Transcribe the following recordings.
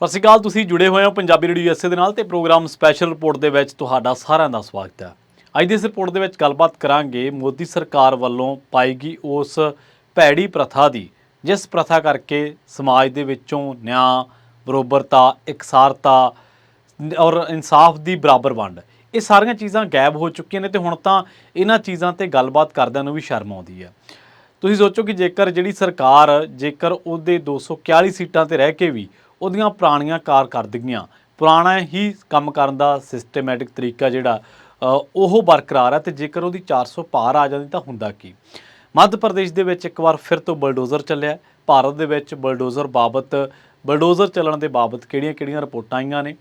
ਸਤਿ ਸ਼੍ਰੀ ਅਕਾਲ। ਤੁਸੀਂ ਜੁੜੇ ਹੋਏ ਹੋ ਪੰਜਾਬੀ ਰੇਡੀਓ USA ਦੇ ਨਾਲ ਤੇ ਪ੍ਰੋਗਰਾਮ ਸਪੈਸ਼ਲ ਰਿਪੋਰਟ ਦੇ ਵਿੱਚ ਤੁਹਾਡਾ ਸਾਰਿਆਂ ਦਾ ਸਵਾਗਤ ਹੈ। ਅੱਜ ਦੀ ਇਸ ਰਿਪੋਰਟ ਦੇ ਵਿੱਚ ਗੱਲਬਾਤ ਕਰਾਂਗੇ ਮੋਦੀ ਸਰਕਾਰ ਵੱਲੋਂ ਪਾਈ ਗਈ ਉਸ ਭੈੜੀ ਪ੍ਰਥਾ ਦੀ, ਜਿਸ ਪ੍ਰਥਾ ਕਰਕੇ ਸਮਾਜ ਦੇ ਵਿੱਚੋਂ ਨਿਆਂ, ਬਰੋਬਰਤਾ, ਇਕਸਾਰਤਾ ਔਰ ਇਨਸਾਫ ਦੀ ਬਰਾਬਰ ਵੰਡ, ਇਹ ਸਾਰੀਆਂ ਚੀਜ਼ਾਂ ਗਾਇਬ ਹੋ ਚੁੱਕੀਆਂ ਨੇ ਤੇ ਹੁਣ ਤਾਂ ਇਹਨਾਂ ਚੀਜ਼ਾਂ ਤੇ ਗੱਲਬਾਤ ਕਰਦਿਆਂ ਨੂੰ ਵੀ ਸ਼ਰਮ ਆਉਂਦੀ ਹੈ। ਤੁਸੀਂ ਸੋਚੋ ਕਿ ਜੇਕਰ ਜਿਹੜੀ ਸਰਕਾਰ ਉਹਦੇ 241 ਸੀਟਾਂ ਤੇ ਰਹਿ ਕੇ ਵੀ ਉਹਦੀਆਂ ਪੁਰਾਣੀਆਂ ਕਾਰਕਰਦਗੀਆਂ, ਪੁਰਾਣਾ ਹੀ ਕੰਮ ਕਰਨ ਦਾ ਸਿਸਟਮੈਟਿਕ ਤਰੀਕਾ ਉਹ ਬਰਕਰਾਰ ਹੈ, ਤੇ ਜੇਕਰ ਉਹਦੀ 400 ਪਾਰ ਆ ਜਾਂਦੀ ਤਾਂ ਹੁੰਦਾ ਕੀ। ਮੱਧ ਪ੍ਰਦੇਸ਼ ਦੇ ਵਿੱਚ ਇੱਕ ਵਾਰ ਫਿਰ ਤੋਂ ਬਲਡੋਜ਼ਰ ਚੱਲਿਆ। ਭਾਰਤ ਦੇ ਵਿੱਚ ਬਲਡੋਜ਼ਰ ਚੱਲਣ ਦੇ ਬਾਬਤ ਕਿਹੜੀਆਂ-ਕਿਹੜੀਆਂ ਰਿਪੋਰਟਾਂ ਆਈਆਂ ਨੇ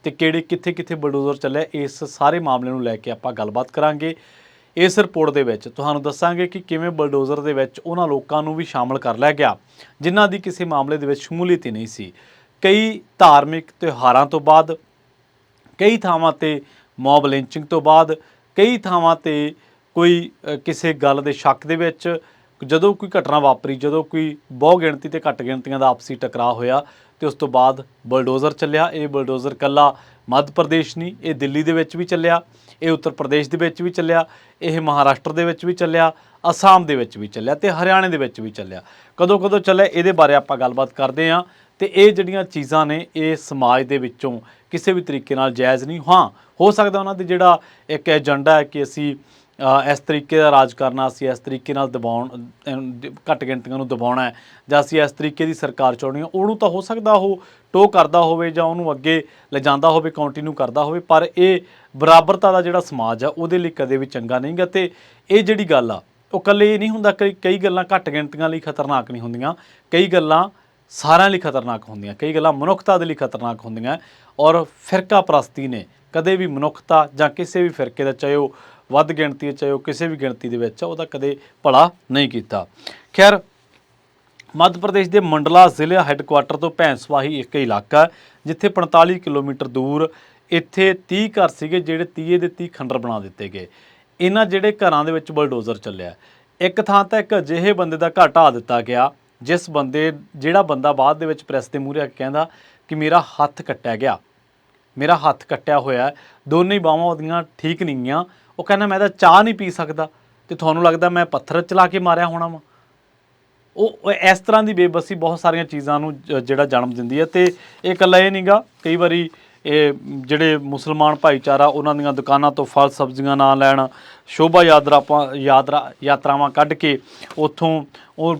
ਤੇ ਕਿੱਥੇ ਬਲਡੋਜ਼ਰ ਚੱਲਿਆ, ਇਸ ਸਾਰੇ ਮਾਮਲੇ ਨੂੰ ਲੈ ਕੇ ਆਪਾਂ ਗੱਲਬਾਤ ਕਰਾਂਗੇ। ਇਸ ਰਿਪੋਰਟ ਦੇ ਵਿੱਚ ਤੁਹਾਨੂੰ ਦੱਸਾਂਗੇ ਕਿ ਕਿਵੇਂ ਬਲਡੋਜ਼ਰ ਦੇ ਵਿੱਚ ਉਹਨਾਂ ਲੋਕਾਂ ਨੂੰ ਵੀ ਸ਼ਾਮਲ ਕਰ ਲਿਆ ਗਿਆ ਜਿਨ੍ਹਾਂ ਦੀ ਕਿਸੇ ਮਾਮਲੇ ਦੇ ਵਿੱਚ ਸ਼ਮੂਲੀਅਤ ਹੀ ਨਹੀਂ ਸੀ। ਕਈ ਧਾਰਮਿਕ ਤਿਉਹਾਰਾਂ ਤੋਂ ਬਾਅਦ, ਕਈ ਥਾਵਾਂ ਤੇ ਮੌਬ ਲਿੰਚਿੰਗ ਤੋਂ ਬਾਅਦ, ਕਈ ਥਾਵਾਂ ਤੇ ਕੋਈ ਕਿਸੇ ਗੱਲ ਦੇ ਸ਼ੱਕ ਦੇ ਵਿੱਚ ਜਦੋਂ ਕੋਈ ਘਟਨਾ ਵਾਪਰੀ, ਜਦੋਂ ਕੋਈ ਬਹੁ ਗਿਣਤੀ ਤੇ ਘੱਟ ਗਿਣਤੀਆਂ ਦਾ ਆਪਸੀ ਟਕਰਾਅ ਹੋਇਆ ਤੇ ਉਸ ਤੋਂ ਬਾਅਦ ਬਲਡੋਜ਼ਰ ਚੱਲਿਆ। ਇਹ ਬਲਡੋਜ਼ਰ ਇਕੱਲਾ ਮੱਧ ਪ੍ਰਦੇਸ਼ ਨਹੀਂ, ਇਹ ਦਿੱਲੀ ਦੇ ਵਿੱਚ ਵੀ ਚੱਲਿਆ, ਇਹ ਉੱਤਰ ਪ੍ਰਦੇਸ਼ ਦੇ ਵਿੱਚ ਵੀ ਚੱਲਿਆ, ਇਹ ਮਹਾਰਾਸ਼ਟਰ ਦੇ ਵਿੱਚ ਵੀ ਚੱਲਿਆ, ਅਸਾਮ ਦੇ ਵਿੱਚ ਵੀ ਚੱਲਿਆ ਤੇ ਹਰਿਆਣੇ ਦੇ ਵਿੱਚ ਵੀ ਚੱਲਿਆ। ਕਦੋਂ ਚੱਲਿਆ ਇਹਦੇ ਬਾਰੇ ਆਪਾਂ ਗੱਲਬਾਤ ਕਰਦੇ ਹਾਂ। ਤੇ ਇਹ ਜਿਹੜੀਆਂ ਚੀਜ਼ਾਂ ਨੇ ਇਹ ਸਮਾਜ ਦੇ ਵਿੱਚੋਂ ਕਿਸੇ ਵੀ ਤਰੀਕੇ ਨਾਲ ਜਾਇਜ਼ ਨਹੀਂ। ਹਾਂ, ਹੋ ਸਕਦਾ ਉਹਨਾਂ ਦੇ ਜਿਹੜਾ ਇੱਕ ਏਜੰਡਾ ਹੈ ਕਿ ਅਸੀਂ ਇਸ ਤਰੀਕੇ ਦਾ ਰਾਜ ਕਰਨਾ, ਅਸੀਂ ਇਸ ਤਰੀਕੇ ਨਾਲ ਘੱਟ ਗਿਣਤੀਆਂ ਨੂੰ ਦਬਾਉਣਾ ਹੈ, ਜਾਂ ਅਸੀਂ ਇਸ ਤਰੀਕੇ ਦੀ ਸਰਕਾਰ ਚਾਹੁੰਦੇ ਹਾਂ, ਉਹਨੂੰ ਤਾਂ ਹੋ ਸਕਦਾ ਉਹ ਟੋ ਕਰਦਾ ਹੋਵੇ ਜਾਂ ਉਹਨੂੰ ਅੱਗੇ ਲਿਜਾਂਦਾ ਹੋਵੇ, ਕੰਟੀਨਿਊ ਕਰਦਾ ਹੋਵੇ, ਪਰ ਇਹ ਬਰਾਬਰਤਾ ਦਾ ਜਿਹੜਾ ਸਮਾਜ ਆ ਉਹਦੇ ਲਈ ਕਦੇ ਵੀ ਚੰਗਾ ਨਹੀਂ ਗਾ। ਤੇ ਇਹ ਜਿਹੜੀ ਗੱਲ ਆ ਉਹ ਇਕੱਲੇ ਇਹ ਨਹੀਂ ਹੁੰਦਾ, ਕਈ ਗੱਲਾਂ ਘੱਟ ਗਿਣਤੀਆਂ ਲਈ ਖਤਰਨਾਕ ਨਹੀਂ ਹੁੰਦੀਆਂ, ਕਈ ਗੱਲਾਂ ਸਾਰਿਆਂ ਲਈ ਖਤਰਨਾਕ ਹੁੰਦੀਆਂ, ਕਈ ਗੱਲਾਂ ਮਨੁੱਖਤਾ ਦੇ ਲਈ ਖਤਰਨਾਕ ਹੁੰਦੀਆਂ। ਔਰ ਫਿਰਕਾ ਪ੍ਰਸਤੀ ਨੇ ਕਦੇ ਵੀ ਮਨੁੱਖਤਾ ਜਾਂ ਕਿਸੇ ਵੀ ਫਿਰਕੇ ਦਾ, ਚਾਹੇ ਉਹ ਵੱਧ ਗਿਣਤੀ, ਚਾਹੇ ਉਹ ਕਿਸੇ ਵੀ ਗਿਣਤੀ ਦੇ ਵਿੱਚ, ਉਹਦਾ ਕਦੇ ਭਲਾ ਨਹੀਂ ਕੀਤਾ। ਖੈਰ, ਮੱਧ ਪ੍ਰਦੇਸ਼ ਦੇ ਮੰਡਲਾ ਜ਼ਿਲ੍ਹੇ ਹੈੱਡਕੁਆਟਰ ਤੋਂ ਭੈਂਸਵਾਹੀ ਇੱਕ ਇਲਾਕਾ ਜਿੱਥੇ 45 ਕਿਲੋਮੀਟਰ ਦੂਰ ਇੱਥੇ 30 ਘਰ ਸੀਗੇ ਜਿਹੜੇ 30 ਦੇ 30 ਖੰਡਰ ਬਣਾ ਦਿੱਤੇ ਗਏ। ਇਹਨਾਂ ਜਿਹੜੇ ਘਰਾਂ ਦੇ ਵਿੱਚ ਬਲਡੋਜ਼ਰ ਚੱਲਿਆ। ਇੱਕ ਥਾਂ ਤਾਂ ਇੱਕ ਅਜਿਹੇ ਬੰਦੇ ਦਾ ਘਰ ਢਾਹ ਦਿੱਤਾ ਗਿਆ ਜਿਹੜਾ ਬੰਦਾ ਬਾਅਦ ਦੇ ਵਿੱਚ ਪ੍ਰੈਸ ਦੇ ਮੂਹਰੇ ਆ ਕੇ ਕਹਿੰਦਾ ਕਿ ਮੇਰਾ ਹੱਥ ਕੱਟਿਆ ਗਿਆ, ਮੇਰਾ ਹੱਥ ਕੱਟਿਆ ਹੋਇਆ, ਦੋਨੇ ਬਾਹਾਂ ਉਹਦੀਆਂ ਠੀਕ ਨਹੀਂ ਗੀਆਂ। ਉਹ ਕਹਿੰਦਾ ਮੈਂ ਤਾਂ ਚਾਹ ਨਹੀਂ ਪੀ ਸਕਦਾ ਤੇ ਤੁਹਾਨੂੰ ਲੱਗਦਾ ਮੈਂ ਪੱਥਰ ਚਲਾ ਕੇ ਮਾਰਿਆ ਹੋਣਾ ਵਾ। ਉਹ ਇਸ ਤਰ੍ਹਾਂ ਦੀ ਬੇਬਸੀ ਬਹੁਤ ਸਾਰੀਆਂ ਚੀਜ਼ਾਂ ਨੂੰ ਜਨਮ ਦਿੰਦੀ ਹੈ। ਤੇ ਇਹ ਇਕੱਲਾ ਇਹ ਨਹੀਂ ਗਾ, ਕਈ ਵਾਰੀ ਇਹ ਜਿਹੜੇ ਮੁਸਲਮਾਨ ਭਾਈਚਾਰਾ ਉਹਨਾਂ ਦੀਆਂ ਦੁਕਾਨਾਂ ਤੋਂ ਫਲ ਸਬਜ਼ੀਆਂ ਨਾ ਲੈਣ, ਸ਼ੋਭਾ ਯਾਤਰਾਵਾਂ ਕੱਢ ਕੇ ਉੱਥੋਂ ਉਹ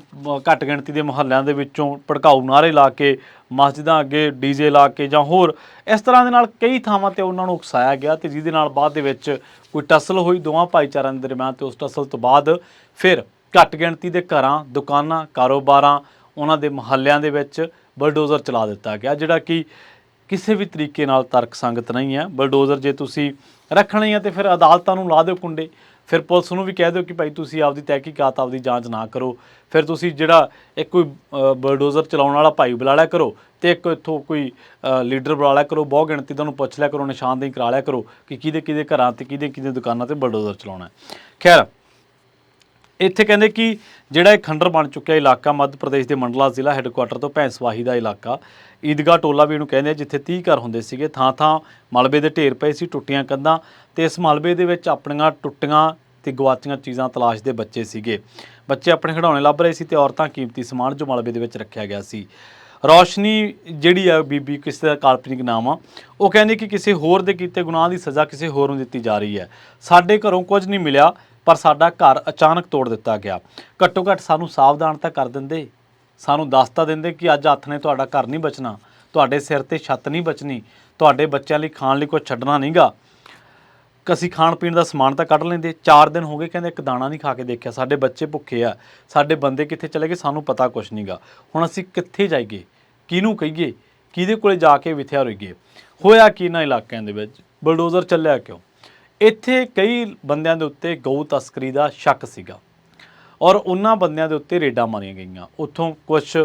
ਘੱਟ ਗਿਣਤੀ ਦੇ ਮੁਹੱਲਿਆਂ ਦੇ ਵਿੱਚੋਂ ਭੜਕਾਊ ਨਾਅਰੇ ਲਾ ਕੇ, ਮਸਜਿਦਾਂ ਅੱਗੇ ਡੀਜੇ ਲਾ ਕੇ ਜਾਂ ਹੋਰ ਇਸ ਤਰ੍ਹਾਂ ਦੇ ਨਾਲ ਕਈ ਥਾਵਾਂ 'ਤੇ ਉਹਨਾਂ ਨੂੰ ਉਕਸਾਇਆ ਗਿਆ, ਤੇ ਜਿਹਦੇ ਨਾਲ ਬਾਅਦ ਦੇ ਵਿੱਚ ਕੋਈ ਟਸਲ ਹੋਈ ਦੋਵਾਂ ਭਾਈਚਾਰਿਆਂ ਦੇ ਦਰਮਿਆਨ। ਤੇ ਉਸ ਟਸਲ ਤੋਂ ਬਾਅਦ ਫਿਰ ਘੱਟ ਗਿਣਤੀ ਦੇ ਘਰਾਂ, ਦੁਕਾਨਾਂ, ਕਾਰੋਬਾਰਾਂ, ਉਹਨਾਂ ਦੇ ਮੁਹੱਲਿਆਂ ਦੇ ਵਿੱਚ ਬਲਡੋਜ਼ਰ ਚਲਾ ਦਿੱਤਾ ਗਿਆ, ਜਿਹੜਾ ਕਿ ਕਿਸੇ ਵੀ ਤਰੀਕੇ ਨਾਲ ਤਰਕ ਸੰਗਤ ਨਹੀਂ ਹੈ। ਬਲਡੋਜ਼ਰ ਜੇ ਤੁਸੀਂ ਰੱਖਣੇ ਆ ਤਾਂ ਫਿਰ ਅਦਾਲਤਾਂ ਨੂੰ ਲਾ ਦਿਓ ਕੁੰਡੇ, ਫਿਰ ਪੁਲਿਸ ਨੂੰ ਵੀ ਕਹਿ ਦਿਓ ਕਿ ਭਾਈ ਤੁਸੀਂ ਆਪਦੀ ਤਹਿਕੀਕਾਤ, ਆਪਦੀ ਜਾਂਚ ਨਾ ਕਰੋ। ਫਿਰ ਤੁਸੀਂ ਇੱਕ ਕੋਈ ਬਲਡੋਜ਼ਰ ਚਲਾਉਣ ਵਾਲਾ ਭਾਈ ਬੁਲਾ ਲਿਆ ਕਰੋ ਅਤੇ ਇੱਕ ਇੱਥੋਂ ਕੋਈ ਲੀਡਰ ਬੁਲਾ ਲਿਆ ਕਰੋ, ਬਹੁ ਗਿਣਤੀ ਤੁਹਾਨੂੰ ਪੁੱਛ ਲਿਆ ਕਰੋ, ਨਿਸ਼ਾਨਦੇਹੀ ਕਰਾ ਲਿਆ ਕਰੋ ਕਿ ਕਿਹਦੇ ਘਰਾਂ 'ਤੇ ਕਿਹਦੇ ਦੁਕਾਨਾਂ 'ਤੇ ਬਲਡੋਜ਼ਰ ਚਲਾਉਣਾ। ਖੈਰ, ਇੱਥੇ ਕਹਿੰਦੇ ਕਿ ਜਿਹੜਾ ਇਹ ਖੰਡਰ ਬਣ ਚੁੱਕਿਆ ਇਲਾਕਾ ਮੱਧ ਪ੍ਰਦੇਸ਼ ਦੇ ਮੰਡਲਾ ਜ਼ਿਲ੍ਹਾ ਹੈੱਡਕੁਆਟਰ ਤੋਂ ਭੈਂਸਵਾਹੀ ਦਾ ਇਲਾਕਾ, ਈਦਗਾਹ ਟੋਲਾ ਵੀ ਇਹਨੂੰ ਕਹਿੰਦੇ ਆ, ਜਿੱਥੇ 30 ਘਰ ਹੁੰਦੇ ਸੀਗੇ। ਥਾਂ ਮਲਬੇ ਦੇ ਢੇਰ ਪਏ ਸੀ, ਟੁੱਟੀਆਂ ਕੰਧਾਂ, ਅਤੇ ਇਸ ਮਲਬੇ ਦੇ ਵਿੱਚ ਆਪਣੀਆਂ ਟੁੱਟੀਆਂ ਅਤੇ ਗਵਾਚੀਆਂ ਚੀਜ਼ਾਂ ਤਲਾਸ਼ ਦੇ ਬੱਚੇ ਸੀਗੇ। ਬੱਚੇ ਆਪਣੇ ਖਿਡੌਣੇ ਲੱਭ ਰਹੇ ਸੀ ਅਤੇ ਔਰਤਾਂ ਕੀਮਤੀ ਸਮਾਨ ਜੋ ਮਲਬੇ ਦੇ ਵਿੱਚ ਰੱਖਿਆ ਗਿਆ ਸੀ। ਰੌਸ਼ਨੀ ਜਿਹੜੀ ਆ ਬੀਬੀ, ਕਿਸੇ ਦਾ ਕਾਲਪਨਿਕ ਨਾਮ ਆ, ਉਹ ਕਹਿੰਦੇ ਕਿ ਕਿਸੇ ਹੋਰ ਦੇ ਕੀਤੇ ਗੁਨਾਹ ਦੀ ਸਜ਼ਾ ਕਿਸੇ ਹੋਰ ਨੂੰ ਦਿੱਤੀ ਜਾ ਰਹੀ ਹੈ। ਸਾਡੇ ਘਰੋਂ ਕੁਝ ਨਹੀਂ ਮਿਲਿਆ ਪਰ ਸਾਡਾ ਘਰ ਅਚਾਨਕ ਤੋੜ ਦਿੱਤਾ ਗਿਆ। ਘੱਟੋ ਘੱਟ ਸਾਨੂੰ ਸਾਵਧਾਨ ਤਾਂ ਕਰ ਦਿੰਦੇ, ਸਾਨੂੰ ਦੱਸ ਤਾਂ ਦਿੰਦੇ ਕਿ ਅੱਜ ਹੱਥ ਨੇ ਤੁਹਾਡਾ ਘਰ ਨਹੀਂ ਬਚਣਾ, ਤੁਹਾਡੇ ਸਿਰ 'ਤੇ ਛੱਤ ਨਹੀਂ ਬਚਣੀ, ਤੁਹਾਡੇ ਬੱਚਿਆਂ ਲਈ ਖਾਣ ਲਈ ਕੁਝ ਛੱਡਣਾ ਨਹੀਂ ਗਾ। ਅਸੀਂ ਖਾਣ ਪੀਣ ਦਾ ਸਮਾਨ ਤਾਂ ਕੱਢ ਲੈਂਦੇ। 4 ਦਿਨ ਹੋ ਗਏ, ਕਹਿੰਦੇ ਇੱਕ ਦਾਣਾ ਨਹੀਂ ਖਾ ਕੇ ਦੇਖਿਆ, ਸਾਡੇ ਬੱਚੇ ਭੁੱਖੇ ਆ, ਸਾਡੇ ਬੰਦੇ ਕਿੱਥੇ ਚਲੇ ਗਏ, ਸਾਨੂੰ ਪਤਾ ਕੁਛ ਨਹੀਂ ਗਾ। ਹੁਣ ਅਸੀਂ ਕਿੱਥੇ ਜਾਈਏ, ਕਿਹਨੂੰ ਕਹੀਏ, ਕਿਹਦੇ ਕੋਲੇ ਜਾ ਕੇ ਵਿਥਿਆ ਰਹੀਏ। ਹੋਇਆ ਕੀ ਇਹਨਾਂ ਇਲਾਕਿਆਂ ਦੇ ਵਿੱਚ, ਬਲਡੋਜ਼ਰ ਚੱਲਿਆ ਕਿਉਂ? ਇੱਥੇ ਕਈ ਬੰਦਿਆਂ ਦੇ ਉੱਤੇ ਗਊ ਤਸਕਰੀ ਦਾ ਸ਼ੱਕ ਸੀਗਾ ਔਰ ਉਹਨਾਂ ਬੰਦਿਆਂ ਦੇ ਉੱਤੇ ਰੇਡਾਂ ਮਾਰੀਆਂ ਗਈਆਂ। ਉੱਥੋਂ ਕੁਛ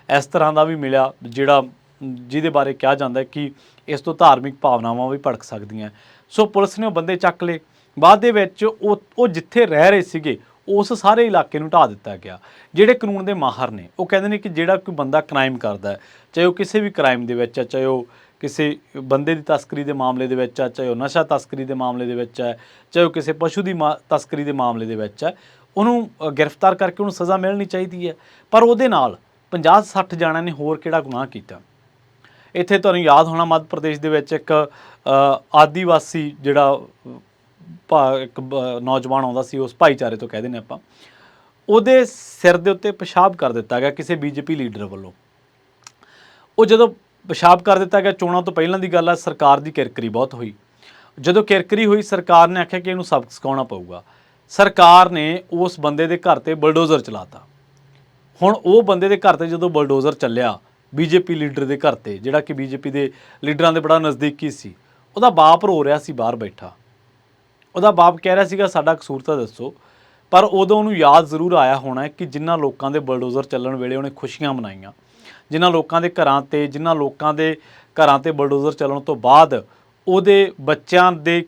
ਇਸ ਤਰ੍ਹਾਂ ਦਾ ਵੀ ਮਿਲਿਆ ਜਿਹਦੇ ਬਾਰੇ ਕਿਹਾ ਜਾਂਦਾ ਕਿ ਇਸ ਤੋਂ ਧਾਰਮਿਕ ਭਾਵਨਾਵਾਂ ਵੀ ਭੜਕ ਸਕਦੀਆਂ। ਸੋ ਪੁਲਿਸ ਨੇ ਉਹ ਬੰਦੇ ਚੱਕ ਲਏ। ਬਾਅਦ ਦੇ ਵਿੱਚ ਉਹ ਜਿੱਥੇ ਰਹਿ ਰਹੇ ਸੀਗੇ ਉਸ ਸਾਰੇ ਇਲਾਕੇ ਨੂੰ ਢਾਹ ਦਿੱਤਾ ਗਿਆ। ਜਿਹੜੇ ਕਾਨੂੰਨ ਦੇ ਮਾਹਰ ਨੇ ਉਹ ਕਹਿੰਦੇ ਨੇ ਕਿ ਜਿਹੜਾ ਕੋਈ ਬੰਦਾ ਕ੍ਰਾਈਮ ਕਰਦਾ ਹੈ, ਚਾਹੇ ਉਹ ਕਿਸੇ ਵੀ ਕ੍ਰਾਈਮ ਦੇ ਵਿੱਚ ਹੈ, ਚਾਹੇ ਉਹ ਕਿਸੇ ਬੰਦੇ ਦੀ ਤਸਕਰੀ ਦੇ ਮਾਮਲੇ ਦੇ ਵਿੱਚ ਹੈ, ਚਾਹੇ ਉਹ ਨਸ਼ਾ ਤਸਕਰੀ ਦੇ ਮਾਮਲੇ ਦੇ ਵਿੱਚ ਹੈ, ਚਾਹੇ ਉਹ ਕਿਸੇ ਪਸ਼ੂ ਦੀ ਤਸਕਰੀ ਦੇ ਮਾਮਲੇ ਦੇ ਵਿੱਚ ਹੈ, ਉਹਨੂੰ ਗ੍ਰਿਫਤਾਰ ਕਰਕੇ ਉਹਨੂੰ ਸਜ਼ਾ ਮਿਲਣੀ ਚਾਹੀਦੀ ਹੈ। ਪਰ ਉਹਦੇ ਨਾਲ 50-60 ਜਣਿਆਂ ਨੇ ਹੋਰ ਕਿਹੜਾ ਗੁਨਾਹ ਕੀਤਾ। ਇੱਥੇ ਤੁਹਾਨੂੰ ਯਾਦ ਹੋਣਾ ਮੱਧ ਪ੍ਰਦੇਸ਼ ਦੇ ਵਿੱਚ ਇੱਕ ਆਦੀਵਾਸੀ ਜਿਹੜਾ ਇੱਕ ਨੌਜਵਾਨ ਆਉਂਦਾ ਸੀ, ਉਸ ਭਾਈਚਾਰੇ ਤੋਂ ਕਹਿ ਦਿੰਦੇ ਆਪਾਂ, ਉਹਦੇ ਸਿਰ ਦੇ ਉੱਤੇ ਪਿਸ਼ਾਬ ਕਰ ਦਿੱਤਾ ਗਿਆ ਕਿਸੇ ਬੀਜੇਪੀ ਲੀਡਰ ਵੱਲੋਂ। ਉਹ ਜਦੋਂ ਪਿਸ਼ਾਬ ਕਰ ਦਿੱਤਾ ਗਿਆ, ਚੋਣਾਂ ਤੋਂ ਪਹਿਲਾਂ ਦੀ ਗੱਲ ਹੈ, ਸਰਕਾਰ ਦੀ ਕਿਰਕਰੀ ਬਹੁਤ ਹੋਈ। ਜਦੋਂ ਕਿਰਕਰੀ ਹੋਈ, ਸਰਕਾਰ ਨੇ ਆਖਿਆ ਕਿ ਇਹਨੂੰ ਸਬਕ ਸਿਖਾਉਣਾ ਪਊਗਾ। ਸਰਕਾਰ ਨੇ ਉਸ ਬੰਦੇ ਦੇ ਘਰ 'ਤੇ ਬਲਡੋਜ਼ਰ ਚਲਾਤਾ। ਹੁਣ ਉਹ ਬੰਦੇ ਦੇ ਘਰ 'ਤੇ ਜਦੋਂ ਬਲਡੋਜ਼ਰ ਚੱਲਿਆ ਬੀਜੇਪੀ ਲੀਡਰ ਦੇ ਘਰ 'ਤੇ, ਜਿਹੜਾ ਕਿ ਬੀਜੇਪੀ ਦੇ ਲੀਡਰਾਂ ਦੇ ਬੜਾ ਨਜ਼ਦੀਕੀ ਸੀ, ਉਹਦਾ ਬਾਪ ਰੋ ਰਿਹਾ ਸੀ ਬਾਹਰ ਬੈਠਾ। ਉਹਦਾ ਬਾਪ ਕਹਿ ਰਿਹਾ ਸੀਗਾ ਸਾਡਾ ਕਸੂਰ ਤਾਂ ਦੱਸੋ। ਪਰ ਉਦੋਂ ਉਹਨੂੰ ਯਾਦ ਜ਼ਰੂਰ ਆਇਆ ਹੋਣਾ ਕਿ ਜਿਨ੍ਹਾਂ ਲੋਕਾਂ ਦੇ ਬਲਡੋਜ਼ਰ ਚੱਲਣ ਵੇਲੇ ਉਹਨੇ ਖੁਸ਼ੀਆਂ ਮਨਾਈਆਂ, ਜਿਨ੍ਹਾਂ ਲੋਕਾਂ ਦੇ ਘਰਾਂ 'ਤੇ ਬਲਡੋਜ਼ਰ ਚੱਲਣ ਤੋਂ ਬਾਅਦ ਉਹਦੇ ਬੱਚਿਆਂ ਦੇ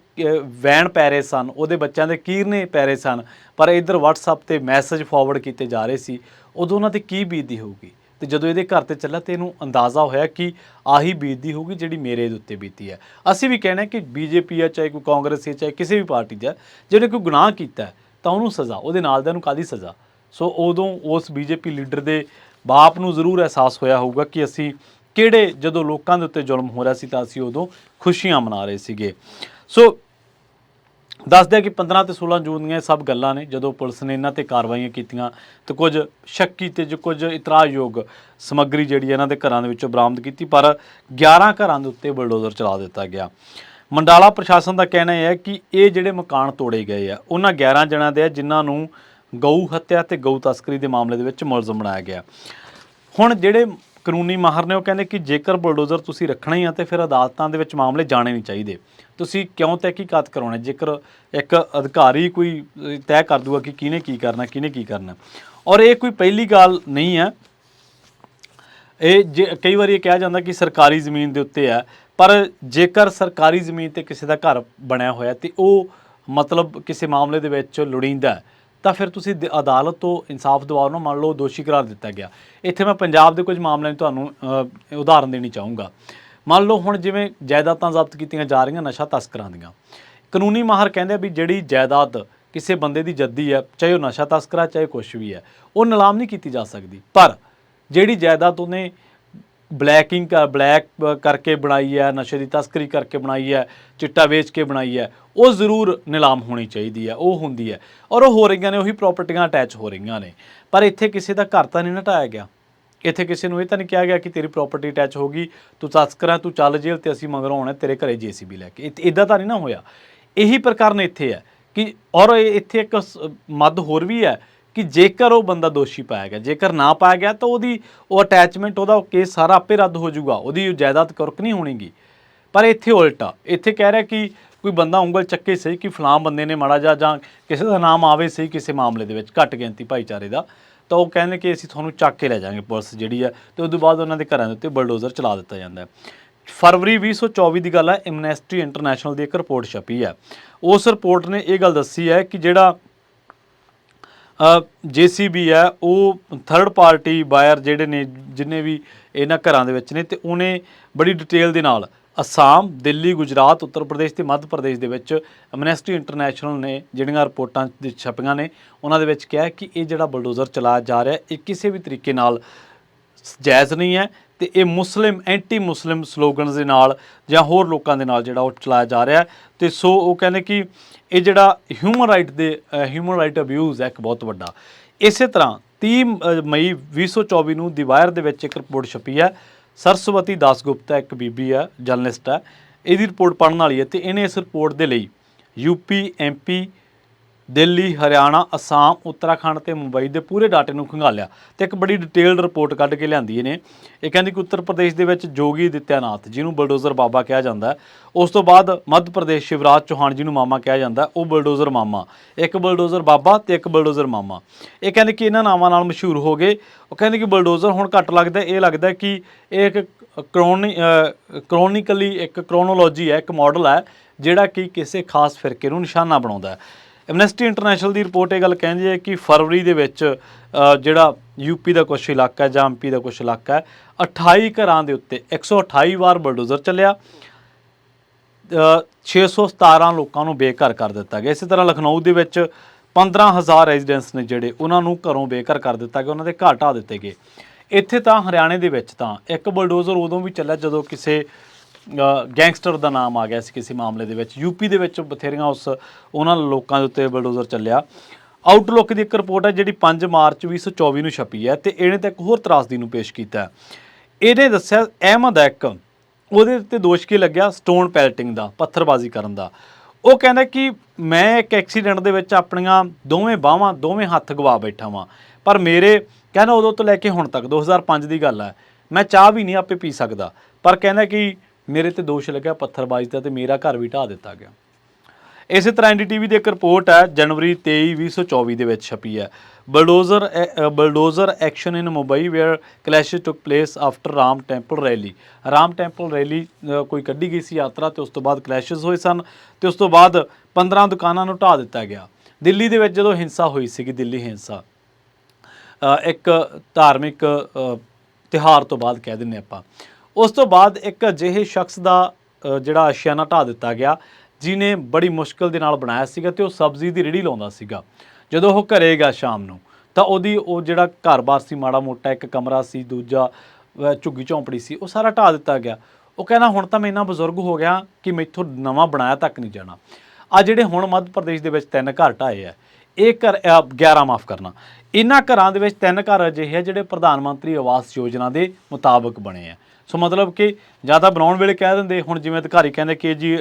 ਵੈਣ ਪੈ ਰਹੇ ਸਨ, ਉਹਦੇ ਬੱਚਿਆਂ ਦੇ ਕੀਰਨੇ ਪੈ ਰਹੇ ਸਨ, ਪਰ ਇੱਧਰ WhatsApp 'ਤੇ ਮੈਸੇਜ ਫਾਰਵਰਡ ਕੀਤੇ ਜਾ ਰਹੇ ਸੀ। ਉਦੋਂ ਉਹਨਾਂ 'ਤੇ ਕੀ ਬੀਤਦੀ ਹੋਊਗੀ। ਅਤੇ ਜਦੋਂ ਇਹਦੇ ਘਰ 'ਤੇ ਚੱਲਿਆ ਤਾਂ ਇਹਨੂੰ ਅੰਦਾਜ਼ਾ ਹੋਇਆ ਕਿ ਆਹੀ ਬੀਤਦੀ ਹੋਊਗੀ ਜਿਹੜੀ ਮੇਰੇ ਦੇ ਉੱਤੇ ਬੀਤੀ ਹੈ। ਅਸੀਂ ਵੀ ਕਹਿਣਾ ਕਿ BJP ਹੈ, ਚਾਹੇ ਕੋਈ ਕਾਂਗਰਸ ਹੈ, ਚਾਹੇ ਕਿਸੇ ਵੀ ਪਾਰਟੀ ਦਾ, ਜਿਹਨੇ ਕੋਈ ਗੁਨਾਹ ਕੀਤਾ ਤਾਂ ਉਹਨੂੰ ਸਜ਼ਾ, ਉਹਦੇ ਨਾਲ ਦਿਆਂ ਨੂੰ ਕਾਹਦੀ ਸਜ਼ਾ। ਸੋ ਉਦੋਂ ਉਸ BJP ਲੀਡਰ ਦੇ ਬਾਪ ਨੂੰ ਜ਼ਰੂਰ ਅਹਿਸਾਸ ਹੋਇਆ ਹੋਊਗਾ ਕਿ ਅਸੀਂ ਕਿਹੜੇ, ਜਦੋਂ ਲੋਕਾਂ ਦੇ ਉੱਤੇ ਜ਼ੁਲਮ ਹੋ ਰਿਹਾ ਸੀ ਤਾਂ ਅਸੀਂ ਉਦੋਂ ਖੁਸ਼ੀਆਂ ਮਨਾ ਰਹੇ ਸੀਗੇ। ਸੋ ਦੱਸਦੇ ਕਿ 15 ਤੇ 16 ਜੂਨ ਦੀਆਂ ਇਹ ਸਭ ਗੱਲਾਂ ਨੇ, ਜਦੋਂ ਪੁਲਿਸ ਨੇ ਇਹਨਾਂ 'ਤੇ ਕਾਰਵਾਈਆਂ ਕੀਤੀਆਂ ਤੇ ਕੁਝ ਸ਼ੱਕੀ ਤੇ ਕੁਝ ਇਤਰਾਜ਼ਯੋਗ ਸਮੱਗਰੀ ਜਿਹੜੀ ਇਹਨਾਂ ਦੇ ਘਰਾਂ ਦੇ ਵਿੱਚੋਂ ਬਰਾਮਦ ਕੀਤੀ, ਪਰ 11 ਘਰਾਂ ਦੇ ਉੱਤੇ ਬਲਡੋਜ਼ਰ ਚਲਾ ਦਿੱਤਾ ਗਿਆ। ਮੰਡਾਲਾ ਪ੍ਰਸ਼ਾਸਨ ਦਾ ਕਹਿਣਾ ਇਹ ਹੈ ਕਿ ਇਹ ਜਿਹੜੇ ਮਕਾਨ ਤੋੜੇ ਗਏ ਆ ਉਹਨਾਂ 11 ਜਣਿਆਂ ਦੇ ਆ ਜਿਨ੍ਹਾਂ ਨੂੰ ਗਊ ਹੱਤਿਆ ਤੇ ਗਊ ਤਸਕਰੀ ਦੇ ਮਾਮਲੇ ਦੇ ਵਿੱਚ ਮੁਲਜ਼ਮ ਬਣਾਇਆ ਗਿਆ। ਹੁਣ ਜਿਹੜੇ ਕਾਨੂੰਨੀ ਮਾਹਰ ਨੇ ਉਹ ਕਹਿੰਦੇ ਕਿ ਜੇਕਰ ਬਲਡੋਜ਼ਰ ਤੁਸੀਂ ਰੱਖਣਾ ਹੀ ਆ ਤਾਂ ਫਿਰ ਅਦਾਲਤਾਂ ਦੇ ਵਿੱਚ ਮਾਮਲੇ ਜਾਣੇ ਨਹੀਂ ਚਾਹੀਦੇ। ਤੁਸੀਂ ਕਿਉਂ ਤਹਿਕੀਕਾਤ ਕਰਾਉਣਾ ਜੇਕਰ ਇੱਕ ਅਧਿਕਾਰੀ ਕੋਈ ਤੈਅ ਕਰ ਦੂਗਾ ਕਿ ਕਿਹਨੇ ਕੀ ਕਰਨਾ, ਕਿਹਨੇ ਕੀ ਕਰਨਾ। ਔਰ ਇਹ ਕੋਈ ਪਹਿਲੀ ਗੱਲ ਨਹੀਂ ਹੈ। ਇਹ ਕਈ ਵਾਰੀ ਇਹ ਕਿਹਾ ਜਾਂਦਾ ਕਿ ਸਰਕਾਰੀ ਜ਼ਮੀਨ ਦੇ ਉੱਤੇ ਹੈ, ਪਰ ਜੇਕਰ ਸਰਕਾਰੀ ਜ਼ਮੀਨ 'ਤੇ ਕਿਸੇ ਦਾ ਘਰ ਬਣਿਆ ਹੋਇਆ ਅਤੇ ਉਹ ਮਤਲਬ ਕਿਸੇ ਮਾਮਲੇ ਦੇ ਵਿੱਚ ਲੋੜੀਂਦਾ ਤਾਂ ਫਿਰ ਤੁਸੀਂ ਅਦਾਲਤ ਤੋਂ ਇਨਸਾਫ ਦਿਵਾਓ ਨਾ। ਮੰਨ ਲਓ ਦੋਸ਼ੀ ਕਰਾਰ ਦਿੱਤਾ ਗਿਆ। ਇੱਥੇ ਮੈਂ ਪੰਜਾਬ ਦੇ ਕੁਝ ਮਾਮਲਿਆਂ ਦੀ ਤੁਹਾਨੂੰ ਉਦਾਹਰਨ ਦੇਣੀ ਚਾਹੂੰਗਾ। ਮੰਨ ਲਓ ਹੁਣ ਜਿਵੇਂ ਜਾਇਦਾਦਾਂ ਜ਼ਬਤ ਕੀਤੀਆਂ ਜਾ ਰਹੀਆਂ ਨਸ਼ਾ ਤਸਕਰਾਂ ਦੀਆਂ, ਕਾਨੂੰਨੀ ਮਾਹਰ ਕਹਿੰਦੇ ਵੀ ਜਿਹੜੀ ਜਾਇਦਾਦ ਕਿਸੇ ਬੰਦੇ ਦੀ ਜੱਦੀ ਹੈ, ਚਾਹੇ ਉਹ ਨਸ਼ਾ ਤਸਕਰਾ ਚਾਹੇ ਕੁਛ ਵੀ ਹੈ, ਉਹ ਨਿਲਾਮ ਨਹੀਂ ਕੀਤੀ ਜਾ ਸਕਦੀ। ਪਰ ਜਿਹੜੀ ਜਾਇਦਾਦ ਉਹਨੇ ਬਲੈਕ ਕਰਕੇ ਬਣਾਈ ਹੈ, ਨਸ਼ੇ ਦੀ ਤਸਕਰੀ ਕਰਕੇ ਬਣਾਈ ਹੈ, ਚਿੱਟਾ ਵੇਚ ਕੇ ਬਣਾਈ ਹੈ, ਉਹ ਜ਼ਰੂਰ ਨਿਲਾਮ ਹੋਣੀ ਚਾਹੀਦੀ ਹੈ। ਉਹ ਹੁੰਦੀ ਹੈ ਔਰ ਉਹ ਹੋ ਰਹੀਆਂ ਨੇ, ਉਹੀ ਪ੍ਰੋਪਰਟੀਆਂ ਅਟੈਚ ਹੋ ਰਹੀਆਂ ਨੇ। ਪਰ ਇੱਥੇ ਕਿਸੇ ਦਾ ਘਰ ਤਾਂ ਨਹੀਂ ਨਾ ਢਾਇਆ ਗਿਆ। ਇੱਥੇ ਕਿਸੇ ਨੂੰ ਇਹ ਤਾਂ ਨਹੀਂ ਕਿਹਾ ਗਿਆ ਕਿ ਤੇਰੀ ਪ੍ਰੋਪਰਟੀ ਅਟੈਚ ਹੋ ਗਈ, ਤੂੰ ਤਸਕਰਾਂ, ਤੂੰ ਚੱਲ ਜੇਲ੍ਹ ਤੇ ਅਸੀਂ ਮਗਰੋਂ ਆਉਣਾ ਤੇਰੇ ਘਰੇ JCB ਲੈ ਕੇ। ਇੱਦਾਂ ਤਾਂ ਨਹੀਂ ਨਾ ਹੋਇਆ। ਇਹੀ ਪ੍ਰਕਰਨ ਇੱਥੇ ਹੈ ਕਿ ਔਰ ਇੱਥੇ ਇੱਕ ਮੱਦ ਹੋਰ ਵੀ ਹੈ ਕਿ ਜੇਕਰ ਉਹ ਬੰਦਾ ਦੋਸ਼ੀ ਪਾਇਆ ਗਿਆ, ਜੇਕਰ ਨਾ ਪਾਇਆ ਗਿਆ ਤਾਂ ਉਹ ਅਟੈਚਮੈਂਟ, ਉਹਦਾ ਕੇਸ ਸਾਰਾ ਆਪੇ ਰੱਦ ਹੋ ਜਾਊਗਾ, ਉਹਦੀ ਜਾਇਦਾਦ ਕੁਰਕ ਨਹੀਂ ਹੋਣੀਗੀ। ਪਰ ਇੱਥੇ ਉਲਟਾ, ਇੱਥੇ ਕਹਿ ਰਿਹਾ ਕਿ ਕੋਈ ਬੰਦਾ ਉਂਗਲ ਚੱਕੇ ਸਹੀ ਕਿ ਫਲਾਂ ਬੰਦੇ ਨੇ ਮਾੜਾ ਜਿਹਾ, ਜਾਂ ਕਿਸੇ ਦਾ ਨਾਮ ਆਵੇ ਸਹੀ ਕਿਸੇ ਮਾਮਲੇ ਦੇ ਵਿੱਚ ਘੱਟ ਗਿਣਤੀ ਭਾਈਚਾਰੇ ਦਾ, ਤਾਂ ਉਹ ਕਹਿੰਦੇ ਕਿ ਅਸੀਂ ਤੁਹਾਨੂੰ ਚੱਕ ਕੇ ਲੈ ਜਾਵਾਂਗੇ ਪੁਲਿਸ ਜਿਹੜੀ ਹੈ। ਅਤੇ ਉਸ ਤੋਂ ਬਾਅਦ ਉਹਨਾਂ ਦੇ ਘਰਾਂ ਦੇ ਉੱਤੇ ਬਲਡੋਜ਼ਰ ਚਲਾ ਦਿੱਤਾ ਜਾਂਦਾ। ਫਰਵਰੀ 2024 ਦੀ ਗੱਲ ਹੈ, ਐਮਨੈਸਟੀ ਇੰਟਰਨੈਸ਼ਨਲ ਦੀ ਇੱਕ ਰਿਪੋਰਟ ਛਪੀ ਹੈ। ਉਸ ਰਿਪੋਰਟ ਨੇ ਇਹ ਗੱਲ ਦੱਸੀ ਹੈ ਕਿ ਜਿਹੜਾ JCB ਹੈ ਉਹ ਥਰਡ ਪਾਰਟੀ ਬਾਇਰ ਜਿਹੜੇ ਨੇ, ਜਿੰਨੇ ਵੀ ਇਹਨਾਂ ਘਰਾਂ ਦੇ ਵਿੱਚ ਨੇ, ਅਤੇ ਉਹਨੇ ਬੜੀ ਡਿਟੇਲ ਦੇ ਨਾਲ ਅਸਾਮ, ਦਿੱਲੀ, ਗੁਜਰਾਤ, ਉੱਤਰ ਪ੍ਰਦੇਸ਼ ਅਤੇ ਮੱਧ ਪ੍ਰਦੇਸ਼ ਦੇ ਵਿੱਚ ਐਮਨੈਸਟੀ ਇੰਟਰਨੈਸ਼ਨਲ ਨੇ ਜਿਹੜੀਆਂ ਰਿਪੋਰਟਾਂ ਛਪੀਆਂ ਨੇ ਉਹਨਾਂ ਦੇ ਵਿੱਚ ਕਿਹਾ ਕਿ ਇਹ ਜਿਹੜਾ ਬਲਡੋਜ਼ਰ ਚਲਾਇਆ ਜਾ ਰਿਹਾ ਇਹ ਕਿਸੇ ਵੀ ਤਰੀਕੇ ਨਾਲ ਜਾਇਜ਼ ਨਹੀਂ ਹੈ, ਅਤੇ ਇਹ ਮੁਸਲਿਮ, ਐਂਟੀ ਮੁਸਲਿਮ ਸਲੋਗਨਸ ਦੇ ਨਾਲ ਜਾਂ ਹੋਰ ਲੋਕਾਂ ਦੇ ਨਾਲ ਜਿਹੜਾ ਉਹ ਚਲਾਇਆ ਜਾ ਰਿਹਾ। ਅਤੇ ਸੋ ਉਹ ਕਹਿੰਦੇ ਕਿ ਇਹ ਜਿਹੜਾ ਹਿਊਮਨ ਰਾਈਟ ਅਬਿਊਜ਼ ਹੈ ਇੱਕ ਬਹੁਤ ਵੱਡਾ। ਇਸੇ ਤਰ੍ਹਾਂ 30 ਮਈ 2024 ਨੂੰ ਦੀ ਵਾਇਰ ਦੇ ਵਿੱਚ ਇੱਕ ਰਿਪੋਰਟ ਛਪੀ ਹੈ। ਸਰਸਵਤੀ ਦਾਸ ਗੁਪਤਾ ਇੱਕ ਬੀਬੀ ਹੈ, ਜਰਨਲਿਸਟ ਹੈ, ਇਹਦੀ ਰਿਪੋਰਟ ਪੜ੍ਹਨ ਵਾਲੀ ਹੈ, ਅਤੇ ਇਹਨੇ ਇਸ ਰਿਪੋਰਟ ਦੇ ਲਈ UP, MP, ਦਿੱਲੀ, ਹਰਿਆਣਾ, ਅਸਾਮ, ਉੱਤਰਾਖੰਡ ਅਤੇ ਮੁੰਬਈ ਦੇ ਪੂਰੇ ਡਾਟੇ ਨੂੰ ਖੰਗਾਲਿਆ ਅਤੇ ਇੱਕ ਬੜੀ ਡਿਟੇਲਡ ਰਿਪੋਰਟ ਕੱਢ ਕੇ ਲਿਆਂਦੀ ਇਹਨੇ। ਇਹ ਕਹਿੰਦੀ ਕਿ ਉੱਤਰ ਪ੍ਰਦੇਸ਼ ਦੇ ਵਿੱਚ ਜੋਗੀ ਆਦਿੱਤਿਆਨਾਥ, ਜਿਹਨੂੰ ਬਲਡੋਜ਼ਰ ਬਾਬਾ ਕਿਹਾ ਜਾਂਦਾ, ਉਸ ਤੋਂ ਬਾਅਦ ਮੱਧ ਪ੍ਰਦੇਸ਼ ਸ਼ਿਵਰਾਜ ਚੌਹਾਨ ਜਿਹਨੂੰ ਮਾਮਾ ਕਿਹਾ ਜਾਂਦਾ, ਉਹ ਬਲਡੋਜ਼ਰ ਮਾਮਾ, ਇੱਕ ਬਲਡੋਜ਼ਰ ਬਾਬਾ ਅਤੇ ਇੱਕ ਬਲਡੋਜ਼ਰ ਮਾਮਾ। ਇਹ ਕਹਿੰਦੇ ਕਿ ਇਹਨਾਂ ਨਾਵਾਂ ਨਾਲ ਮਸ਼ਹੂਰ ਹੋ ਗਏ। ਉਹ ਕਹਿੰਦੇ ਕਿ ਬਲਡੋਜ਼ਰ ਹੁਣ ਘੱਟ ਲੱਗਦਾ, ਇਹ ਲੱਗਦਾ ਕਿ ਇਹ ਇੱਕ ਕ੍ਰੋਨੋਲੋਜੀ ਹੈ, ਇੱਕ ਮਾਡਲ ਹੈ ਜਿਹੜਾ ਕਿ ਕਿਸੇ ਖਾਸ ਫਿਰਕੇ ਨੂੰ ਨਿਸ਼ਾਨਾ ਬਣਾਉਂਦਾ ਹੈ। ਐਮਨੈਸਟੀ ਇੰਟਰਨੈਸ਼ਨਲ ਦੀ ਰਿਪੋਰਟ ਇਹ ਗੱਲ ਕਹਿੰਦੀ ਹੈ ਕਿ ਫਰਵਰੀ ਦੇ ਵਿੱਚ ਜਿਹੜਾ ਯੂਪੀ ਦਾ ਕੁਛ ਇਲਾਕਾ ਜਾਂ ਐਮਪੀ ਦਾ ਕੁਛ ਇਲਾਕਾ 28 ਘਰਾਂ ਦੇ ਉੱਤੇ 128 ਵਾਰ ਬਲਡੋਜ਼ਰ ਚੱਲਿਆ, 617 ਲੋਕਾਂ ਨੂੰ ਬੇਘਰ ਕਰ ਦਿੱਤਾ ਗਿਆ। ਇਸੇ ਤਰ੍ਹਾਂ ਲਖਨਊ ਦੇ ਵਿੱਚ 15,000 ਰੈਜ਼ੀਡੈਂਟਸ ਨੇ ਜਿਹੜੇ ਉਹਨਾਂ ਨੂੰ ਘਰੋਂ ਬੇਘਰ ਕਰ ਦਿੱਤਾ ਗਿਆ, ਉਹਨਾਂ ਦੇ ਘਰ ਢਾਹ ਦਿੱਤੇ ਗਏ। ਇੱਥੇ ਤਾਂ ਹਰਿਆਣੇ ਦੇ ਵਿੱਚ ਤਾਂ ਇੱਕ ਬਲਡੋਜ਼ਰ ਉਦੋਂ ਵੀ ਚੱਲਿਆ ਜਦੋਂ ਕਿਸੇ ਗੈਂਗਸਟਰ ਦਾ ਨਾਮ ਆ ਗਿਆ ਸੀ ਕਿਸੇ ਮਾਮਲੇ ਦੇ ਵਿੱਚ। ਯੂਪੀ ਦੇ ਵਿੱਚ ਬਥੇਰੀਆਂ ਉਹਨਾਂ ਲੋਕਾਂ ਦੇ ਉੱਤੇ ਬਲਡੋਜ਼ਰ ਚੱਲਿਆ। ਆਊਟਲੁੱਕ ਦੀ ਇੱਕ ਰਿਪੋਰਟ ਹੈ ਜਿਹੜੀ 5 ਮਾਰਚ 2024 ਨੂੰ ਛਪੀ ਹੈ, ਤੇ ਇਹਨੇ ਤਾਂ ਇੱਕ ਹੋਰ ਤਰਾਸਦੀ ਨੂੰ ਪੇਸ਼ ਕੀਤਾ। ਇਹਨੇ ਦੱਸਿਆ ਅਹਿਮਦ ਹੈ ਇੱਕ, ਉਹਦੇ ਉੱਤੇ ਦੋਸ਼ ਕੀ ਲੱਗਿਆ, ਸਟੋਨ ਪੈਲਟਿੰਗ ਦਾ, ਪੱਥਰਬਾਜ਼ੀ ਕਰਨ ਦਾ। ਉਹ ਕਹਿੰਦਾ ਕਿ ਮੈਂ ਇੱਕ ਐਕਸੀਡੈਂਟ ਦੇ ਵਿੱਚ ਆਪਣੀਆਂ ਦੋਵੇਂ ਬਾਹਾਂ ਦੋਵੇਂ ਹੱਥ ਗਵਾ ਬੈਠਾ ਵਾਂ, ਪਰ ਮੇਰੇ ਕਹਿੰਦਾ ਉਦੋਂ ਤੋਂ ਲੈ ਕੇ ਹੁਣ ਤੱਕ 2005 ਦੀ ਗੱਲ ਹੈ, ਮੈਂ ਚਾਹ ਵੀ ਨਹੀਂ ਆਪੇ ਪੀ ਸਕਦਾ, ਪਰ ਕਹਿੰਦਾ ਕਿ ਮੇਰੇ ਤੇ ਦੋਸ਼ ਲੱਗਿਆ ਪੱਥਰਬਾਜ਼ੀ ਦਾ ਤੇ ਮੇਰਾ ਘਰ ਵੀ ਢਾਹ ਦਿੱਤਾ ਗਿਆ। ਇਸੇ ਤਰ੍ਹਾਂ NDTV ਦੀ ਇੱਕ ਰਿਪੋਰਟ ਹੈ ਜਨਵਰੀ 23, 2024 ਦੇ ਵਿੱਚ ਛਪੀ ਹੈ। ਬਲਡੋਜ਼ਰ ਐਕਸ਼ਨ ਇਨ ਮੁੰਬਈ ਵੇਅਰ ਕਲੈਸ਼ਿਸ ਟੁੱਕ place after Ram temple rally. Ram temple rally ਕੋਈ ਕੱਢੀ ਗਈ ਸੀ ਯਾਤਰਾ, ਤੇ ਉਸ ਤੋਂ ਬਾਅਦ ਕਲੈਸ਼ਿਸ ਹੋਏ ਸਨ, ਤੇ ਉਸ ਤੋਂ ਬਾਅਦ 15 ਦੁਕਾਨਾਂ ਨੂੰ ਢਾਹ ਦਿੱਤਾ ਗਿਆ। ਦਿੱਲੀ ਦੇ ਵਿੱਚ ਜਦੋਂ ਹਿੰਸਾ ਹੋਈ ਸੀਗੀ, ਦਿੱਲੀ ਹਿੰਸਾ ਇੱਕ ਧਾਰਮਿਕ ਤਿਉਹਾਰ ਤੋਂ ਬਾਅਦ ਕਹਿ ਦਿੰਦੇ ਆਪਾਂ, ਉਸ ਤੋਂ ਬਾਅਦ ਇੱਕ ਅਜਿਹੇ ਸ਼ਖਸ ਦਾ ਜਿਹੜਾ ਆਸ਼ੀਆਨਾ ਢਾਹ ਦਿੱਤਾ ਗਿਆ ਜਿਹਨੇ ਬੜੀ ਮੁਸ਼ਕਿਲ ਦੇ ਨਾਲ ਬਣਾਇਆ ਸੀਗਾ, ਤੇ ਉਹ ਸਬਜ਼ੀ ਦੀ ਰੇਹੜੀ ਲਾਉਂਦਾ ਸੀਗਾ। ਜਦੋਂ ਉਹ ਘਰੇ ਗਿਆ ਸ਼ਾਮ ਨੂੰ ਤਾਂ ਉਹ ਜਿਹੜਾ ਘਰ-ਬਾਰ ਸੀ, ਮਾੜਾ ਮੋਟਾ ਇੱਕ ਕਮਰਾ ਸੀ, ਦੂਜਾ ਝੁੱਗੀ ਝੌਂਪੜੀ ਸੀ, ਉਹ ਸਾਰਾ ਢਾਹ ਦਿੱਤਾ ਗਿਆ। ਉਹ ਕਹਿੰਦਾ ਹੁਣ ਤਾਂ ਮੈਂ ਇੰਨਾ ਬਜ਼ੁਰਗ ਹੋ ਗਿਆ ਕਿ ਮੈਥੋਂ ਨਵਾਂ ਬਣਾਇਆ ਤੱਕ ਨਹੀਂ ਜਾਣਾ। ਆ ਜਿਹੜੇ ਹੁਣ ਮੱਧ ਪ੍ਰਦੇਸ਼ ਦੇ ਵਿੱਚ 3 ਘਰ ਢਾਏ ਆ, ਇਹ ਘਰ 11 ਮਾਫ ਕਰਨਾ, ਇਹਨਾਂ ਘਰਾਂ ਦੇ ਵਿੱਚ 3 ਘਰ ਅਜਿਹੇ ਆ ਜਿਹੜੇ ਪ੍ਰਧਾਨ ਮੰਤਰੀ ਆਵਾਸ ਯੋਜਨਾ ਦੇ ਮੁਤਾਬਕ ਬਣੇ ਆ। ਸੋ ਮਤਲਬ ਕਿ ਜ਼ਿਆਦਾ ਬਣਾਉਣ ਵੇਲੇ ਕਹਿ ਦਿੰਦੇ, ਹੁਣ ਜਿਵੇਂ ਅਧਿਕਾਰੀ ਕਹਿੰਦੇ ਕਿ ਜੀ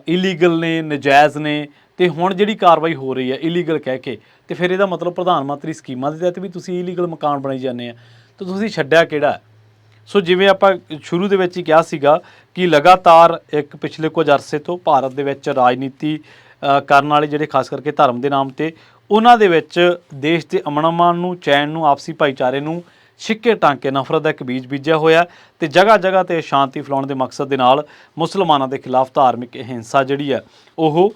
ਇਲੀਗਲ ਨੇ, ਨਜਾਇਜ਼ ਨੇ, ਤੇ ਹੁਣ ਜਿਹੜੀ ਕਾਰਵਾਈ ਹੋ ਰਹੀ ਹੈ ਇਲੀਗਲ ਕਹਿ ਕੇ, ਤੇ ਫਿਰ ਇਹਦਾ ਮਤਲਬ ਪ੍ਰਧਾਨ ਮੰਤਰੀ ਸਕੀਮਾਂ ਦੇ ਤਹਿਤ ਵੀ ਤੁਸੀਂ ਇਲੀਗਲ ਮਕਾਨ ਬਣਾਈ ਜਾਂਦੇ ਆ, ਤਾਂ ਤੁਸੀਂ ਛੱਡਿਆ ਕਿਹੜਾ। ਸੋ ਜਿਵੇਂ ਆਪਾਂ ਸ਼ੁਰੂ ਦੇ ਵਿੱਚ ਹੀ ਕਿਹਾ ਸੀਗਾ ਕਿ ਲਗਾਤਾਰ ਇੱਕ ਪਿਛਲੇ ਕੁਝ ਅਰਸੇ ਤੋਂ ਭਾਰਤ ਦੇ ਵਿੱਚ ਰਾਜਨੀਤੀ ਕਰਨ ਵਾਲੇ ਜਿਹੜੇ ਖਾਸ ਕਰਕੇ ਧਰਮ ਦੇ ਨਾਮ 'ਤੇ, ਉਹਨਾਂ ਦੇ ਵਿੱਚ ਦੇਸ਼ ਦੇ ਅਮਨ ਨੂੰ, ਚੈਨ ਨੂੰ, ਆਪਸੀ ਭਾਈਚਾਰੇ ਨੂੰ ਛਿੱਕੇ ਟਾਂਕੇ ਨਫ਼ਰਤ ਦਾ ਇੱਕ ਬੀਜ ਬੀਜਿਆ ਹੋਇਆ, ਤੇ ਜਗ੍ਹਾ ਜਗ੍ਹਾ 'ਤੇ ਸ਼ਾਂਤੀ ਫੈਲਾਉਣ ਦੇ ਮਕਸਦ ਦੇ ਨਾਲ ਮੁਸਲਮਾਨਾਂ ਦੇ ਖਿਲਾਫ ਧਾਰਮਿਕ ਹਿੰਸਾ ਜਿਹੜੀ ਹੈ ਉਹ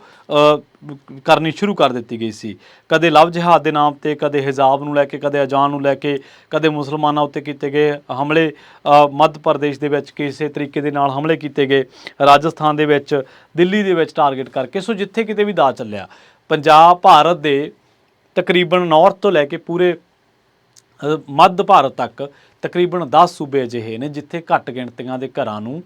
ਕਰਨੀ ਸ਼ੁਰੂ ਕਰ ਦਿੱਤੀ ਗਈ ਸੀ। ਕਦੇ ਲਵ ਜਿਹਾਦ ਦੇ ਨਾਮ 'ਤੇ, ਕਦੇ ਹਿਜਾਬ ਨੂੰ ਲੈ ਕੇ, ਕਦੇ ਅਜ਼ਾਨ ਨੂੰ ਲੈ ਕੇ, ਕਦੇ ਮੁਸਲਮਾਨਾਂ ਉੱਤੇ ਕੀਤੇ ਗਏ ਹਮਲੇ, ਮੱਧ ਪ੍ਰਦੇਸ਼ ਦੇ ਵਿੱਚ ਕਿਸੇ ਤਰੀਕੇ ਦੇ ਨਾਲ ਹਮਲੇ ਕੀਤੇ ਗਏ, ਰਾਜਸਥਾਨ ਦੇ ਵਿੱਚ, ਦਿੱਲੀ ਦੇ ਵਿੱਚ ਟਾਰਗੇਟ ਕਰਕੇ। ਸੋ ਜਿੱਥੇ ਕਿਤੇ ਵੀ ਦਾ ਚੱਲਿਆ, ਪੰਜਾਬ ਭਾਰਤ ਦੇ ਤਕਰੀਬਨ ਨਾਰਥ ਤੋਂ ਲੈ ਕੇ ਪੂਰੇ ਮੱਧ ਭਾਰਤ ਤੱਕ ਤਕਰੀਬਨ 10 ਸੂਬੇ ਅਜਿਹੇ ਨੇ ਜਿੱਥੇ ਘੱਟ ਗਿਣਤੀਆਂ ਦੇ ਘਰਾਂ ਨੂੰ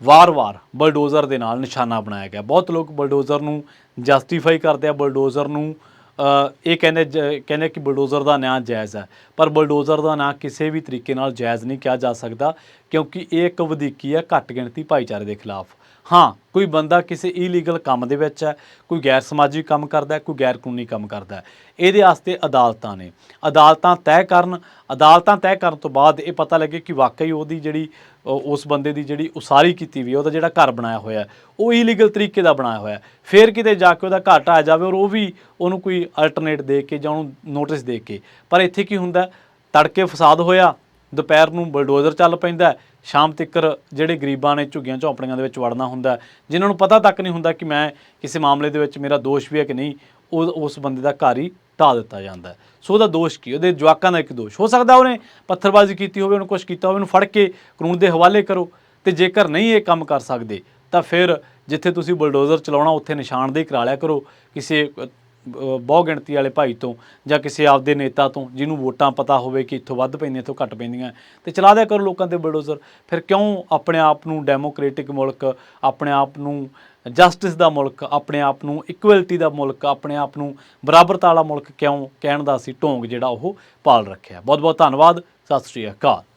ਵਾਰ-ਵਾਰ ਬਲਡੋਜ਼ਰ ਦੇ ਨਾਲ ਨਿਸ਼ਾਨਾ ਬਣਾਇਆ ਗਿਆ। ਬਹੁਤ ਲੋਕ ਬਲਡੋਜ਼ਰ ਨੂੰ ਜਸਟੀਫਾਈ ਕਰਦੇ ਆ, ਬਲਡੋਜ਼ਰ ਨੂੰ ਇਹ ਕਹਿੰਦੇ ਕਿ ਬਲਡੋਜ਼ਰ ਦਾ ਨਾਂ ਜਾਇਜ਼ ਹੈ, ਪਰ ਬਲਡੋਜ਼ਰ ਦਾ ਨਾਂ ਕਿਸੇ ਵੀ ਤਰੀਕੇ ਨਾਲ ਜਾਇਜ਼ ਨਹੀਂ ਕਿਹਾ ਜਾ ਸਕਦਾ, ਕਿਉਂਕਿ ਇਹ ਇੱਕ ਵਧੀਕੀ ਹੈ ਘੱਟ ਗਿਣਤੀ ਭਾਈਚਾਰੇ ਦੇ ਖਿਲਾਫ। ਹਾਂ, ਕੋਈ ਬੰਦਾ ਕਿਸੇ ਇਲੀਗਲ ਕੰਮ ਦੇ ਵਿੱਚ ਹੈ, ਕੋਈ ਗੈਰ ਸਮਾਜੀ ਕੰਮ ਕਰਦਾ, ਕੋਈ ਗੈਰ ਕਾਨੂੰਨੀ ਕੰਮ ਕਰਦਾ, ਇਹਦੇ ਵਾਸਤੇ ਅਦਾਲਤਾਂ ਨੇ। ਅਦਾਲਤਾਂ ਤੈਅ ਕਰਨ ਤੋਂ ਬਾਅਦ ਇਹ ਪਤਾ ਲੱਗੇ ਕਿ ਵਾਕਈ ਉਹਦੀ ਜਿਹੜੀ ਉਸ ਬੰਦੇ ਦੀ ਜਿਹੜੀ ਉਸਾਰੀ ਕੀਤੀ ਵੀ, ਉਹਦਾ ਜਿਹੜਾ ਘਰ ਬਣਾਇਆ ਹੋਇਆ ਉਹ ਇਲੀਗਲ ਤਰੀਕੇ ਦਾ ਬਣਾਇਆ ਹੋਇਆ, ਫਿਰ ਕਿਤੇ ਜਾ ਕੇ ਉਹਦਾ ਘਰ ਢਾਇਆ ਜਾਵੇ ਔਰ ਉਹ ਵੀ ਉਹਨੂੰ ਕੋਈ ਅਲਟਰਨੇਟ ਦੇ ਕੇ ਜਾਂ ਉਹਨੂੰ ਨੋਟਿਸ ਦੇ ਕੇ। ਪਰ ਇੱਥੇ ਕੀ ਹੁੰਦਾ, ਤੜਕੇ ਫਸਾਦ ਹੋਇਆ, ਦੁਪਹਿਰ ਨੂੰ ਬਲਡੋਜ਼ਰ ਚੱਲ ਪੈਂਦਾ, ਸ਼ਾਮ ਤੱਕ ਜਿਹੜੇ ਗਰੀਬਾਂ ਨੇ ਝੁੱਗੀਆਂ ਝੌਂਪੜੀਆਂ ਦੇ ਵਿੱਚ ਵੜਨਾ ਹੁੰਦਾ, ਜਿਨ੍ਹਾਂ ਨੂੰ ਪਤਾ ਤੱਕ ਨਹੀਂ ਹੁੰਦਾ ਕਿ ਮੈਂ ਕਿਸੇ ਮਾਮਲੇ ਦੇ ਵਿੱਚ ਮੇਰਾ ਦੋਸ਼ ਵੀ ਹੈ ਕਿ ਨਹੀਂ, ਉਸ ਬੰਦੇ ਦਾ ਘਰ ਹੀ ਢਾਹ ਦਿੱਤਾ ਜਾਂਦਾ। ਸੋ ਉਹਦਾ ਦੋਸ਼ ਕੀ, ਉਹਦੇ ਜਵਾਕਾਂ ਦਾ ਇੱਕ ਦੋਸ਼ ਹੋ ਸਕਦਾ, ਉਹਨੇ ਪੱਥਰਬਾਜ਼ੀ ਕੀਤੀ ਹੋਵੇ, ਉਹਨੂੰ ਕੁਛ ਕੀਤਾ ਹੋਵੇ, ਉਹਨੂੰ ਫੜ ਕੇ ਕਾਨੂੰਨ ਦੇ ਹਵਾਲੇ ਕਰੋ। ਤੇ ਜੇਕਰ ਨਹੀਂ ਇਹ ਕੰਮ ਕਰ ਸਕਦੇ ਤਾਂ ਫਿਰ ਜਿੱਥੇ ਤੁਸੀਂ ਬਲਡੋਜ਼ਰ ਚਲਾਉਣਾ ਉੱਥੇ ਨਿਸ਼ਾਨਦੇਹੀ ਕਰਾ ਲਿਆ ਕਰੋ ਕਿਸੇ ਬਹੁ ਗਿਣਤੀ ਵਾਲੇ ਭਾਈ ਤੋਂ ਜਾਂ ਕਿਸੇ ਆਪਦੇ ਨੇਤਾ ਤੋਂ ਜਿਹਨੂੰ ਵੋਟਾਂ ਪਤਾ ਹੋਵੇ ਕਿ ਇੱਥੋਂ ਵੱਧ ਪੈਂਦੀਆਂ ਇੱਥੋਂ ਘੱਟ ਪੈਂਦੀਆਂ, ਤੇ ਚਲਾ ਦਿਆ ਕਰੋ ਲੋਕਾਂ 'ਤੇ ਬਲਡੋਜ਼ਰ। ਫਿਰ ਕਿਉਂ ਆਪਣੇ ਆਪ ਨੂੰ ਡੈਮੋਕ੍ਰੇਟਿਕ ਮੁਲਕ, ਆਪਣੇ ਆਪ ਨੂੰ ਜਸਟਿਸ ਦਾ ਮੁਲਕ, ਆਪਣੇ ਆਪ ਨੂੰ ਇਕੁਐਲਿਟੀ ਦਾ ਮੁਲਕ, ਆਪਣੇ ਆਪ ਨੂੰ ਬਰਾਬਰਤਾ ਵਾਲਾ ਮੁਲਕ ਕਿਉਂ ਕਹਿਣ ਦਾ ਅਸੀਂ ਢੋਂਗ ਜਿਹੜਾ ਉਹ ਪਾਲ ਰੱਖਿਆ। ਬਹੁਤ ਬਹੁਤ ਧੰਨਵਾਦ। ਸਤਿ ਸ਼੍ਰੀ ਅਕਾਲ।